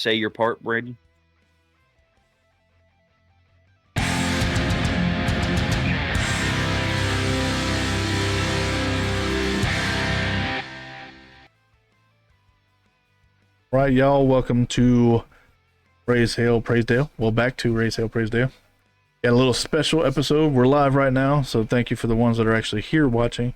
say your part, Braden? Right, y'all, welcome to Raise Hail, Praise Dale. Well, back to Raise Hail, Praise Dale. Got a little special episode. We're live right now, so thank you for the ones that are actually here watching.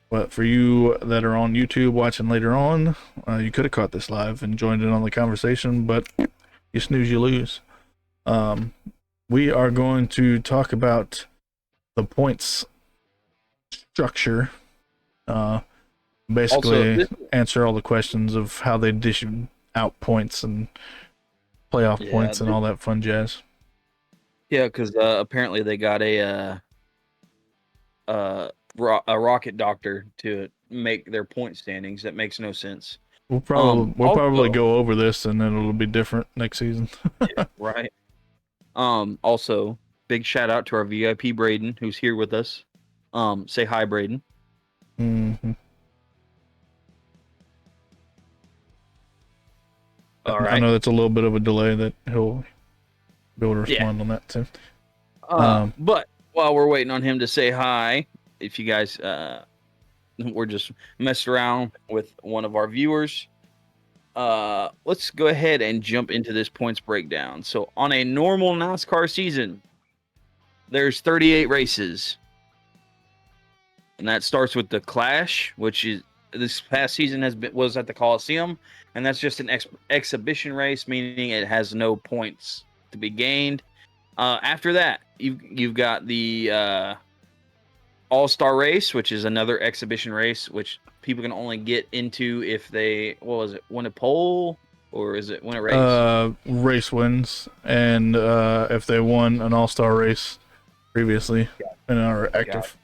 But for you that are on YouTube watching later on, you could have caught this live and joined in on the conversation, but you snooze, you lose. We are going to talk about the points structure. Basically, answer all the questions of how they dish out points and playoff points and all that fun jazz. Yeah, because apparently they got a rocket doctor to make their point standings. That makes no sense. We'll probably go over this, and then it'll be different next season. Yeah, right. Also, big shout out to our VIP Braden, who's here with us. Say hi, Braden. Mm-hmm. All right. I know that's a little bit of a delay that he'll be able to respond on that too. But while we're waiting on him to say hi, if you guys, we're just messing around with one of our viewers. Let's go ahead and jump into this points breakdown. So on a normal NASCAR season, there's 38 races. And that starts with the Clash, which is this past season was at the Coliseum, and that's just an exhibition race, meaning it has no points to be gained. After that, you've got the All-Star race, which is another exhibition race, which people can only get into if they win a pole, or is it win a race? Race wins, and if they won an All-Star race previously and are active.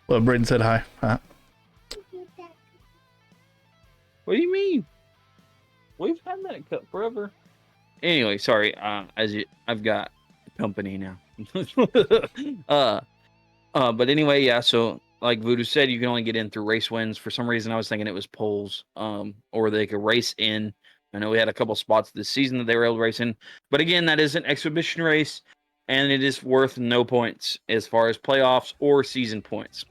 Well, Braden said hi. What do you mean? We've had that cup forever. Anyway, sorry. I've got company now. But anyway, yeah. So like Voodoo said, you can only get in through race wins. For some reason, I was thinking it was poles. Or they could race in. I know we had a couple spots this season that they were able to race in. But again, that is an exhibition race, and it is worth no points as far as playoffs or season points.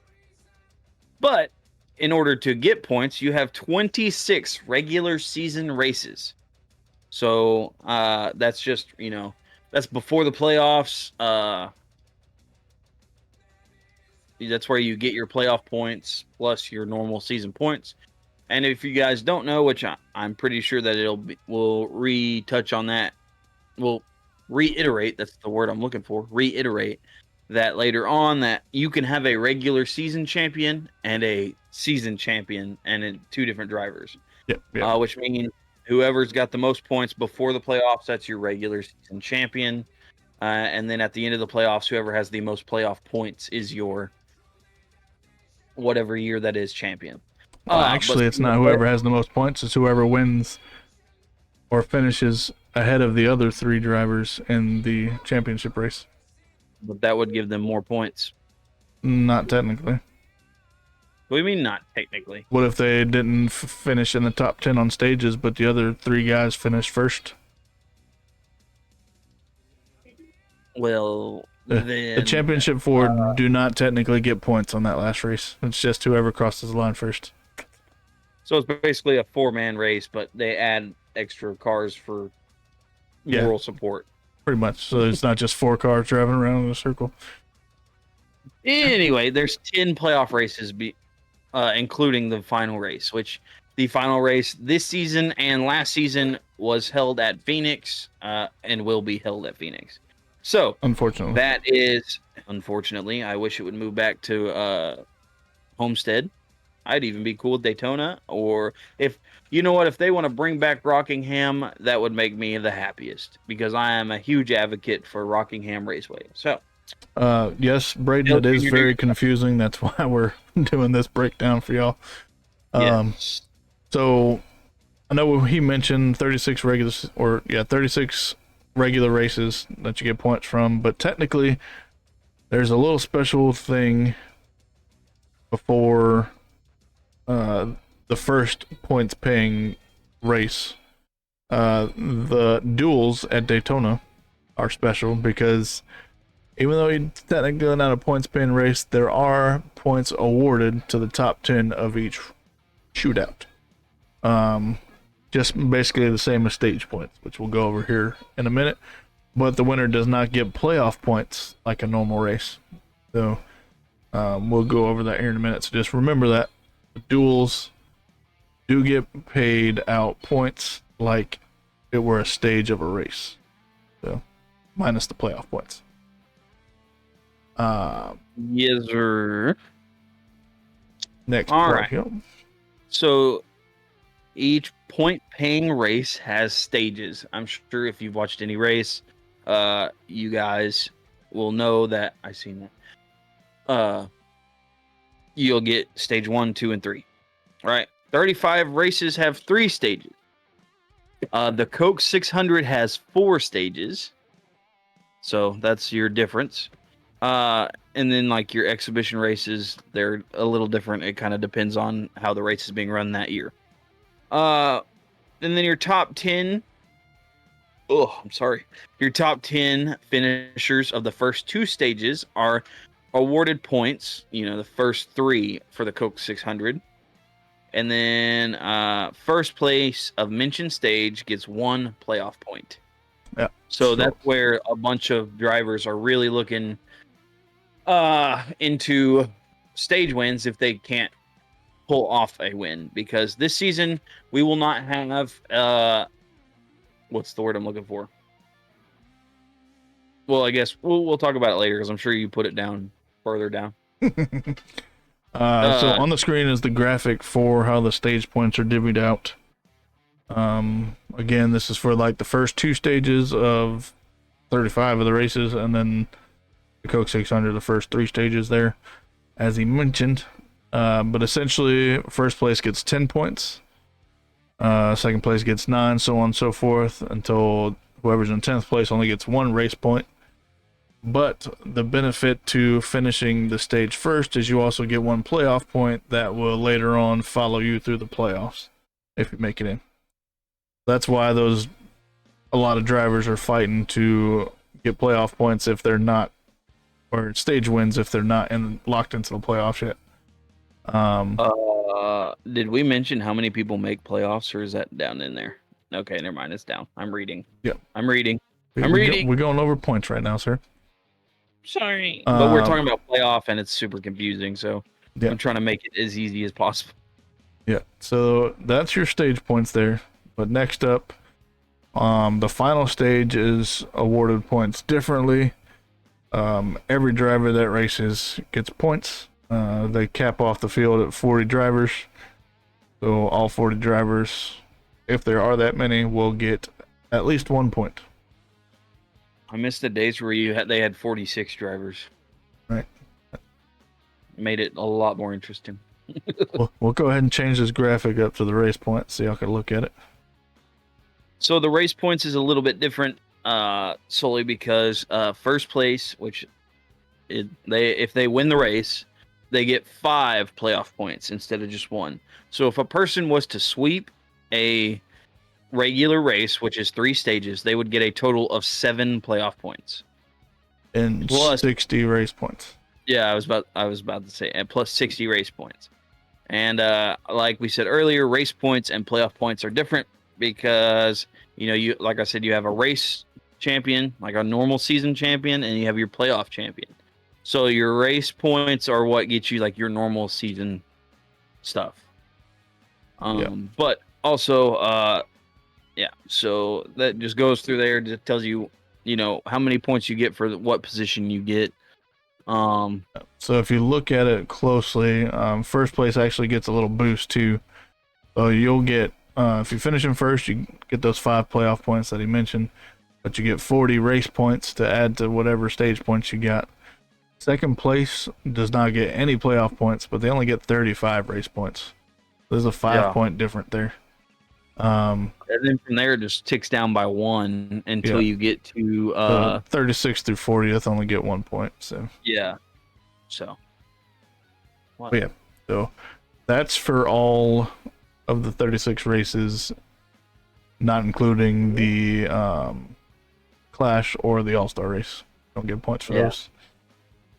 But in order to get points, you have 26 regular season races. So that's just, that's before the playoffs. That's where you get your playoff points plus your normal season points. And if you guys don't know, which I'm pretty sure that we'll retouch on that. We'll reiterate, that's the word I'm looking for, reiterate that later on, that you can have a regular season champion and a season champion and in two different drivers. Yep. Which means whoever's got the most points before the playoffs, that's your regular season champion. And then at the end of the playoffs, whoever has the most playoff points is your whatever year that is champion. Actually, it's not whoever has the most points. It's whoever wins or finishes ahead of the other three drivers in the championship race. But that would give them more points. Not technically. What do you mean, not technically? What if they didn't finish in the top 10 on stages, but the other three guys finished first? Well, the championship four do not technically get points on that last race. It's just whoever crosses the line first. So it's basically a 4-man race, but they add extra cars for moral support. Pretty much. So it's not just 4 cars driving around in a circle. Anyway, there's 10 playoff races, including the final race, which the final race this season and last season was held at Phoenix and will be held at Phoenix. So, unfortunately, I wish it would move back to Homestead. I'd even be cool with Daytona, or if they want to bring back Rockingham, that would make me the happiest, because I am a huge advocate for Rockingham Raceway. So, yes, Braden, it is very confusing. That's why we're doing this breakdown for y'all. Yes. So I know he mentioned 36 regular races that you get points from, but technically there's a little special thing before the first points paying race. the duels at Daytona are special because even though you technically not a points paying race, there are points awarded to the top 10 of each shootout. Just basically the same as stage points, which we'll go over here in a minute. But the winner does not get playoff points like a normal race. So we'll go over that here in a minute. So just remember that the duels do get paid out points like it were a stage of a race. So minus the playoff points. Yes, sir. Next All part. right. Yep. So each point paying race has stages. I'm sure if you've watched any race, you guys will know that. I seen that. You'll get stage 1, 2, and 3. Right? 35 races have 3 stages. The Coke 600 has 4 stages. So that's your difference. And then like your exhibition races, they're a little different. It kind of depends on how the race is being run that year. And then your top 10. Oh, I'm sorry. Your top 10 finishers of the first 2 stages are awarded points. You know, the first 3 for the Coke 600. And then first place of mentioned stage gets 1 playoff point. Yeah. So that's where a bunch of drivers are really looking into stage wins if they can't pull off a win, because this season we will not have what's the word I'm looking for? Well, I guess we'll talk about it later because I'm sure you put it down further down. So on the screen is the graphic for how the stage points are divvied out. Again, this is for like the first 2 stages of 35 of the races, and then the Coke 600, the first 3 stages there, as he mentioned. But essentially, first place gets 10 points. Second place gets 9, so on and so forth, until whoever's in 10th place only gets 1 race point. But the benefit to finishing the stage first is you also get 1 playoff point that will later on follow you through the playoffs if you make it in. That's why a lot of drivers are fighting to get playoff points if they're not, or stage wins if they're not locked into the playoffs yet. Did we mention how many people make playoffs, or is that down in there? Okay, never mind. It's down. I'm reading. Yep. I'm reading. We're going over points right now, sir. Sorry. But we're talking about playoff, and it's super confusing, so I'm trying to make it as easy as possible. Yeah, so that's your stage points there. But next up, the final stage is awarded points differently. Every driver that races gets points. They cap off the field at 40 drivers. So all 40 drivers, if there are that many, will get at least 1 point. I missed the days where they had 46 drivers. Right. Made it a lot more interesting. We'll go ahead and change this graphic up to the race points so y'all can look at it. So the race points is a little bit different, solely because first place, which if they win the race, they get 5 playoff points instead of just 1. So if a person was to sweep a regular race, which is 3 stages, they would get a total of 7 playoff points. And plus 60 race points. Yeah, I was about to say, and plus 60 race points. And like we said earlier, race points and playoff points are different because, you like I said, you have a race champion, like a normal season champion, and you have your playoff champion. So your race points are what gets you like your normal season stuff. But also, so that just goes through there. Just tells you, how many points you get for what position you get. So if you look at it closely, first place actually gets a little boost too. So you'll get, if you finish in first, you get those 5 playoff points that he mentioned, but you get 40 race points to add to whatever stage points you got. Second place does not get any playoff points, but they only get 35 race points. There's a 5-point difference there. And then from there, it just ticks down by 1 until you get to 36 through 40th only get 1 point. So so so that's for all of the 36 races. not including the Clash or the All-Star race. Don't get points for those.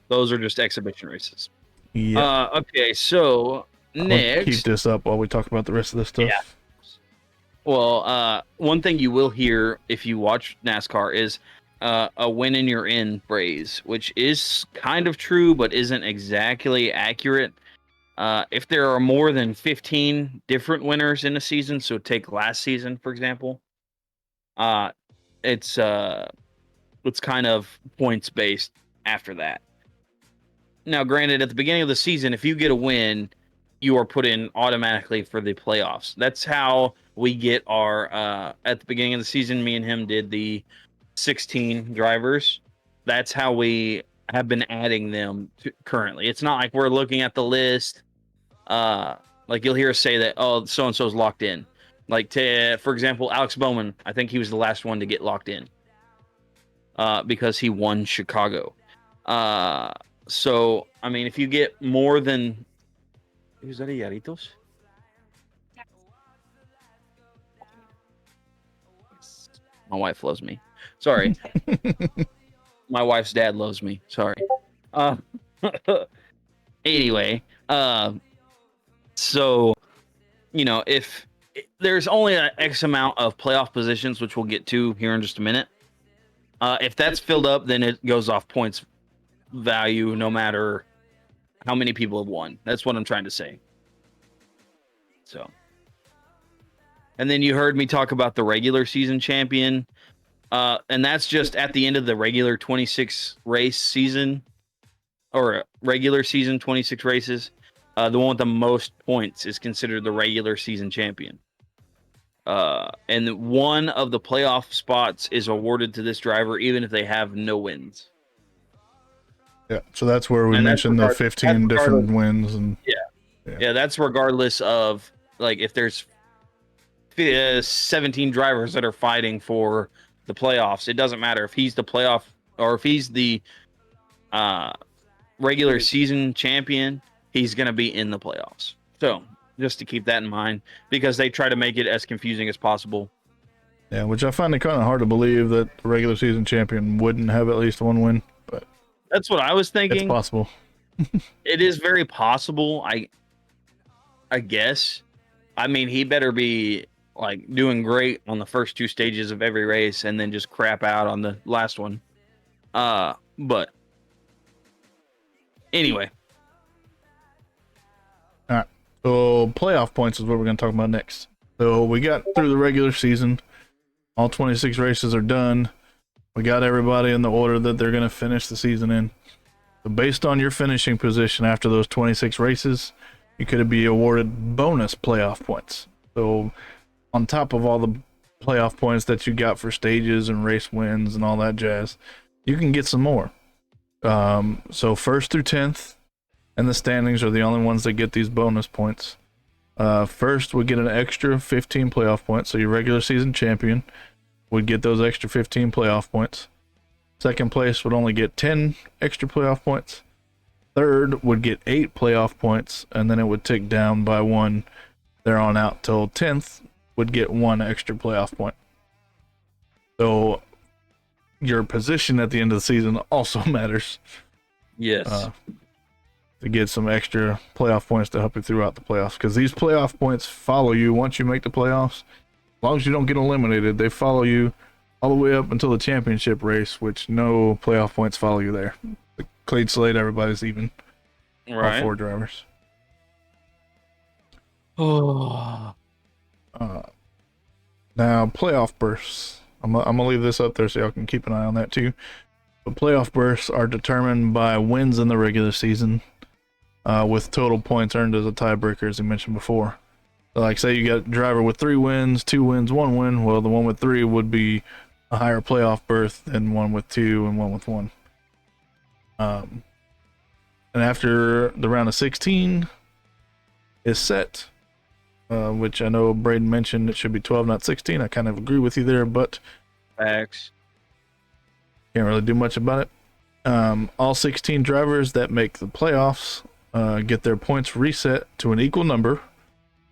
Those are just exhibition races. Yeah. Okay, so next, keep this up while we talk about the rest of this stuff. Yeah. Well, one thing you will hear if you watch NASCAR is a win and you're in phrase, which is kind of true, but isn't exactly accurate. If there are more than 15 different winners in a season, so take last season, for example, it's kind of points based after that. Now, granted, at the beginning of the season, if you get a win, you are put in automatically for the playoffs. That's how we get our at the beginning of the season, me and him did the 16 drivers. That's how we have been adding them currently. It's not like we're looking at the list. Like you'll hear us say that, oh, so and so's locked in. Like for example, Alex Bowman, I think he was the last one to get locked in. Because he won Chicago. So I mean, if you get more than, is that a Yaritos? My wife loves me. Sorry. My wife's dad loves me. Sorry. Anyway, so if there's only an X amount of playoff positions, which we'll get to here in just a minute. If that's filled up, then it goes off points value, no matter how many people have won. That's what I'm trying to say. So, and then you heard me talk about the regular season champion, and that's just at the end of the regular 26 race season, or regular season 26 races. The one with the most points is considered the regular season champion. And one of the playoff spots is awarded to this driver, even if they have no wins. Yeah, so that's where we mentioned the 15 different wins, and yeah, that's regardless of, like, if there's 17 drivers that are fighting for the playoffs. It doesn't matter if he's the playoff or if he's the regular season champion. He's going to be in the playoffs. So just to keep that in mind, because they try to make it as confusing as possible. Yeah, which I find it kind of hard to believe that the regular season champion wouldn't have at least one win, but that's what I was thinking. It's possible. It is very possible. I guess. I mean, he better be like doing great on the first two stages of every race and then just crap out on the last one. But anyway. All right. So playoff points is what we're going to talk about next. So we got through the regular season. All 26 races are done. We got everybody in the order that they're going to finish the season in. So based on your finishing position after those 26 races, you could be awarded bonus playoff points. So on top of all the playoff points that you got for stages and race wins and all that jazz, you can get some more. So first through 10th and the standings are the only ones that get these bonus points. First would get an extra 15 playoff points. So your regular season champion would get those extra 15 playoff points. Second place would only get 10 extra playoff points. Third would get 8 playoff points, and then it would tick down by 1 there on out till 10th would get 1 extra playoff point. So your position at the end of the season also matters. Yes. To get some extra playoff points to help you throughout the playoffs, because these playoff points follow you once you make the playoffs. As long as you don't get eliminated, they follow you all the way up until the championship race, which no playoff points follow you there. The clean slate, everybody's even. Right. All 4 drivers. Oh. Now, playoff bursts. I'm gonna leave this up there so y'all can keep an eye on that too. But playoff bursts are determined by wins in the regular season, with total points earned as a tiebreaker, as I mentioned before. So like, say you got a driver with 3 wins, 2 wins, 1 win. Well, the one with 3 would be a higher playoff berth than one with 2 and one with 1. And after the round of 16 is set, which I know Braden mentioned it should be 12, not 16. I kind of agree with you there, but facts. Can't really do much about it. All 16 drivers that make the playoffs get their points reset to an equal number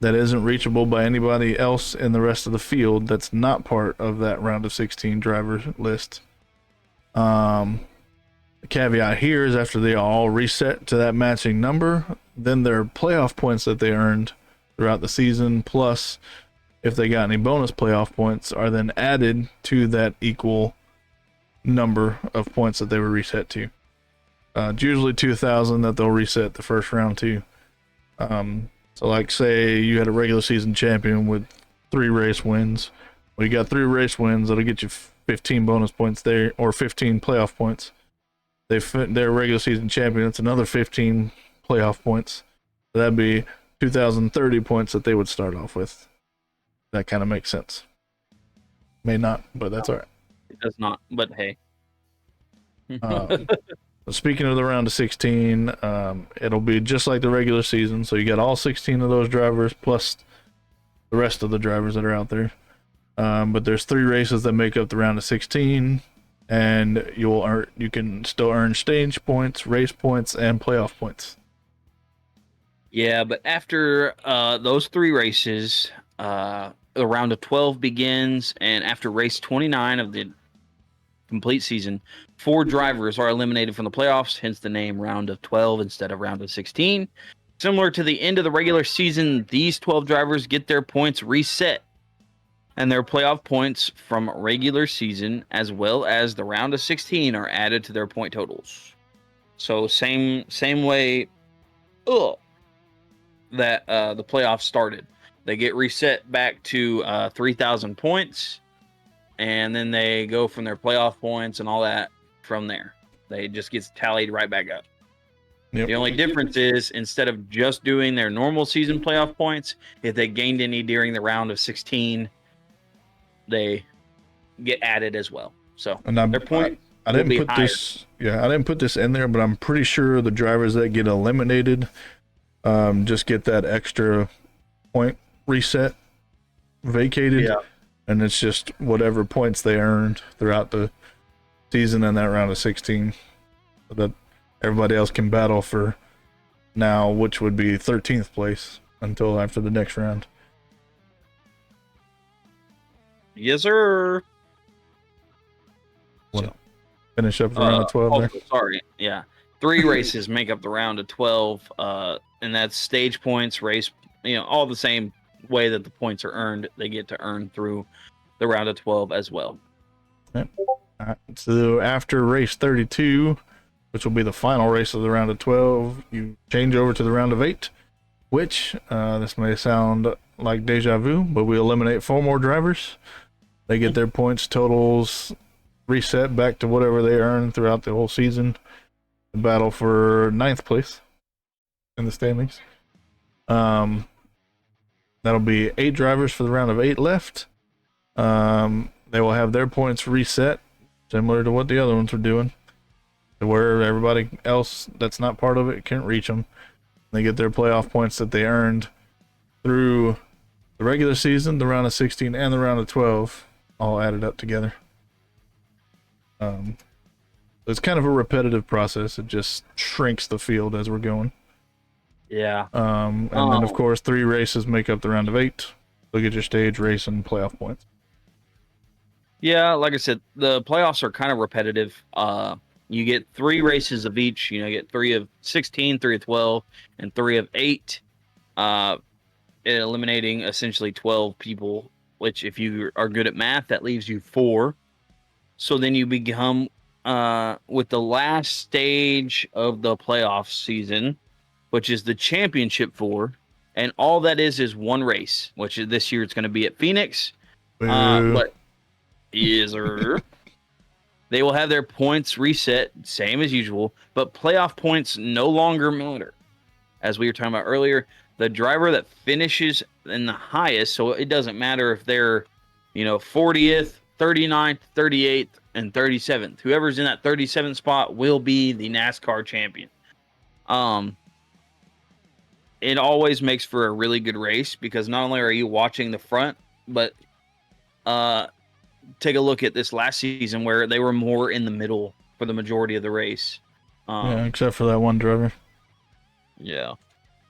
that isn't reachable by anybody else in the rest of the field that's not part of that round of 16 driver list. The caveat here is after they all reset to that matching number, then their playoff points that they earned throughout the season, plus if they got any bonus playoff points, are then added to that equal number of points that they were reset to. It's usually 2,000 that they'll reset the first round to. So like say you had a regular season champion with 3 race wins. Well, you got 3 race wins, that'll get you 15 bonus points there, or 15 playoff points. Their regular season champion, it's another 15 playoff points. So that'd be 2,030 points that they would start off with. That kind of makes sense. May not, but that's all right. It does not, but hey. Speaking of the round of 16, it'll be just like the regular season. So you got all 16 of those drivers plus the rest of the drivers that are out there. But there's 3 races that make up the round of 16, and you can still earn stage points, race points, and playoff points. Yeah, but after those 3 races, the round of 12 begins, and after race 29 of the complete season, 4 drivers are eliminated from the playoffs, hence the name round of 12 instead of round of 16. Similar to the end of the regular season, these 12 drivers get their points reset, and their playoff points from regular season as well as the round of 16 are added to their point totals. So same way that the playoffs started. They get reset back to 3,000 points, and then they go from their playoff points and all that from there. They just gets tallied right back up. Yep. The only difference is instead of just doing their normal season playoff points, if they gained any during the round of 16, they get added as well. So their point I didn't put higher. I didn't put this in there, but I'm pretty sure the drivers that get eliminated just get that extra point reset vacated. Yeah. And it's just whatever points they earned throughout the season and that round of 16, so that everybody else can battle for now, which would be 13th place until after the next round. Yes, sir. So, finish up the round of 12 there. Sorry. Yeah. 3 races make up the round of 12, and that's stage points, race, all the same way that the points are earned, they get to earn through the round of 12 as well. Yep. All right. So after race 32, which will be the final race of the round of 12, you change over to the round of 8, which this may sound like deja vu, but we eliminate 4 more drivers. They get their points totals reset back to whatever they earned throughout the whole season. The battle for 9th place in the standings. That'll be 8 drivers for the round of 8 left. They will have their points reset, similar to what the other ones were doing, to where everybody else that's not part of it can't reach them. They get their playoff points that they earned through the regular season, the round of 16, and the round of 12, all added up together. It's kind of a repetitive process. It just shrinks the field as we're going. Yeah. And then, of course, 3 races make up the round of 8. Look at your stage, race, and playoff points. Yeah, like I said, the playoffs are kind of repetitive. You get 3 races of each. You get 3 of 16, 3 of 12, and 3 of 8. Eliminating essentially 12 people, which if you are good at math, that leaves you 4. So then you become with the last stage of the playoff season, which is the championship 4, and all that is 1 race, which is this year it's going to be at Phoenix. But they will have their points reset, same as usual, but playoff points no longer matter. As we were talking about earlier, the driver that finishes in the highest, so it doesn't matter if they're 40th, 39th, 38th, and 37th. Whoever's in that 37th spot will be the NASCAR champion. It always makes for a really good race because not only are you watching the front, but take a look at this last season where they were more in the middle for the majority of the race. Yeah, except for that one driver. Yeah,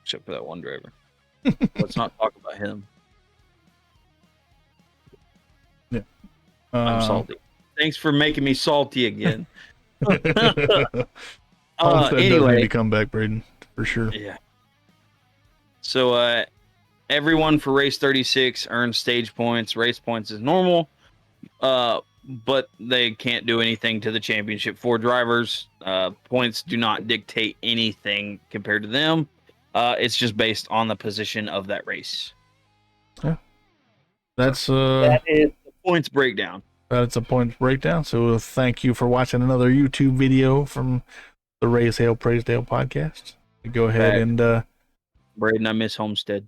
except for that one driver. Let's not talk about him. Yeah. I'm salty. Thanks for making me salty again. Homestead does need Anyway, to come back, Braden, for sure. yeah. So everyone for race 36 earns stage points. Race points is normal. But they can't do anything to the championship. 4 drivers. Points do not dictate anything compared to them. It's just based on the position of that race. Yeah. That is the points breakdown. That's a points breakdown. So thank you for watching another YouTube video from the Raise Hail Praise Dale podcast. Go ahead and Braden, I miss Homestead.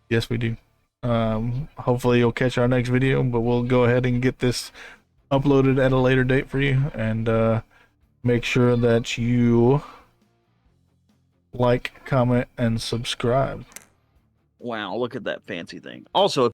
Yes, we do. Hopefully you'll catch our next video, but we'll go ahead and get this uploaded at a later date for you, and make sure that you like, comment, and subscribe. Wow, look at that fancy thing. Also,